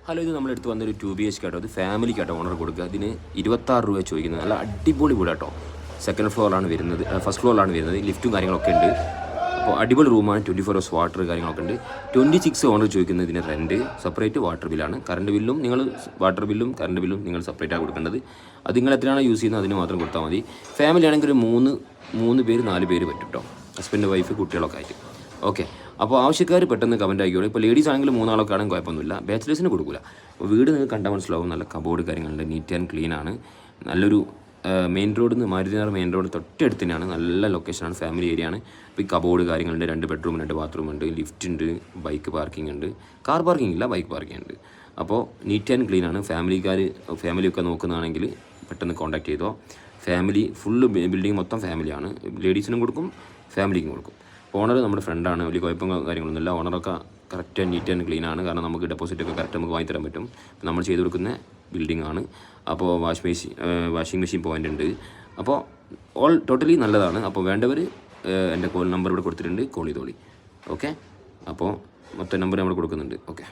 Hello, ഇത് നമ്മളെടുത്ത് വന്നൊരു 2 BHK കേട്ടോ. അത് ഫാമിലിക്കാട്ടോ ഓണർ കൊടുക്കുക. അതിന് 26 രൂപ ചോദിക്കുന്നത്. നല്ല അടിപൊളി വീട് കേട്ടോ. സെക്കൻഡ് ഫ്ലോറിലാണ് വരുന്നത്, ഫസ്റ്റ് ഫ്ലോറിലാണ് വരുന്നത്. ലിഫ്റ്റും കാര്യങ്ങളൊക്കെ ഉണ്ട്. അപ്പോൾ അടിപൊളി റൂമാണ്. 24 hours വാട്ടർ കാര്യങ്ങളൊക്കെ ഉണ്ട്. 26 ഓണർ ചോദിക്കുന്നത്. ഇതിന് റെൻറ്റ് സെപ്പറേറ്റ് വാട്ടർ ബില്ലാണ്. കറണ്ട് ബില്ലും നിങ്ങൾ വാട്ടർ ബില്ലും കറണ്ട് ബില്ലും നിങ്ങൾ സെപ്പറേറ്റാണ് കൊടുക്കേണ്ടത്. അത് നിങ്ങൾ എത്രയാണ് യൂസ് ചെയ്യുന്നത് അതിന് മാത്രം കൊടുത്താൽ മതി. ഫാമിലി ആണെങ്കിൽ ഒരു മൂന്ന് പേര് 4 പേര് പറ്റും കേട്ടോ. ഹസ്ബൻഡ് വൈഫ് കുട്ടികളൊക്കെ ആയിട്ട്. ഓക്കെ, അപ്പോൾ ആവശ്യക്കാർ പെട്ടെന്ന് കമൻറ്റ് ആക്കിയോളൂ. ഇപ്പോൾ ലേഡീസ് ആണെങ്കിൽ 3 ആളൊക്കെ ആണെങ്കിൽ കുഴപ്പമൊന്നുമില്ല. ബാച്ചിലേഴ്സിന് കൊടുക്കില്ല. അപ്പോൾ വീട് നിങ്ങൾക്ക് കണ്ടാൽ മനസ്സിലാവും. നല്ല കബോർഡ് കാര്യങ്ങളുണ്ട്. നീറ്റ് ആൻഡ് ക്ലീൻ ആണ്. നല്ലൊരു മെയിൻ റോഡിൽ നിന്ന് മാരുതിനഗർ മെയിൻ റോഡ് തൊട്ടടുത്ത് തന്നെയാണ്. നല്ല ലൊക്കേഷനാണ്. ഫാമിലി ഏരിയ ആണ്. ഇപ്പോൾ ഈ കബോർഡ് കാര്യങ്ങളുണ്ട്. 2 ബെഡ്റൂം 2 ബാത്റൂം ഉണ്ട്. ലിഫ്റ്റ് ഉണ്ട്. ബൈക്ക് പാർക്കിംഗ് ഉണ്ട്. കാർ പാർക്കിംഗ് ഇല്ല, ബൈക്ക് പാർക്കിംഗ് ഉണ്ട്. അപ്പോൾ നീറ്റ് ആൻഡ് ക്ലീൻ ആണ്. ഫാമിലിയൊക്കെ നോക്കുന്നതാണെങ്കിൽ പെട്ടെന്ന് കോൺടാക്ട് ചെയ്തോ. ഫാമിലി ഫുള്ള് ബിൽഡിംഗ് മൊത്തം ഫാമിലിയാണ്. ലേഡീസിനും കൊടുക്കും, ഫാമിലിക്കും കൊടുക്കും. ഓണർ നമ്മുടെ ഫ്രണ്ടാണ്. വലിയ കുഴപ്പം കാര്യങ്ങളൊന്നുമില്ല. ഓണറൊക്കെ കറക്റ്റ് നീറ്റ് ആൻഡ് ക്ലീൻ ആണ്. കാരണം നമുക്ക് ഡെപ്പോസിറ്റൊക്കെ കറക്റ്റ് നമുക്ക് വാങ്ങിത്തരാൻ പറ്റും. നമ്മൾ ചെയ്ത് കൊടുക്കുന്ന ബിൽഡിംഗ് ആണ്. അപ്പോൾ വാഷിംഗ് മെഷീൻ പോയിൻ്റ് ഉണ്ട്. അപ്പോൾ ടോട്ടലി നല്ലതാണ്. അപ്പോൾ വേണ്ടവർ എൻ്റെ കോൾ നമ്പർ ഇവിടെ കൊടുത്തിട്ടുണ്ട്. കോൾ ചെയ്തോളി. ഓക്കെ, അപ്പോൾ മൊത്തം നമ്പർ നമ്മൾ കൊടുക്കുന്നുണ്ട്. ഓക്കെ.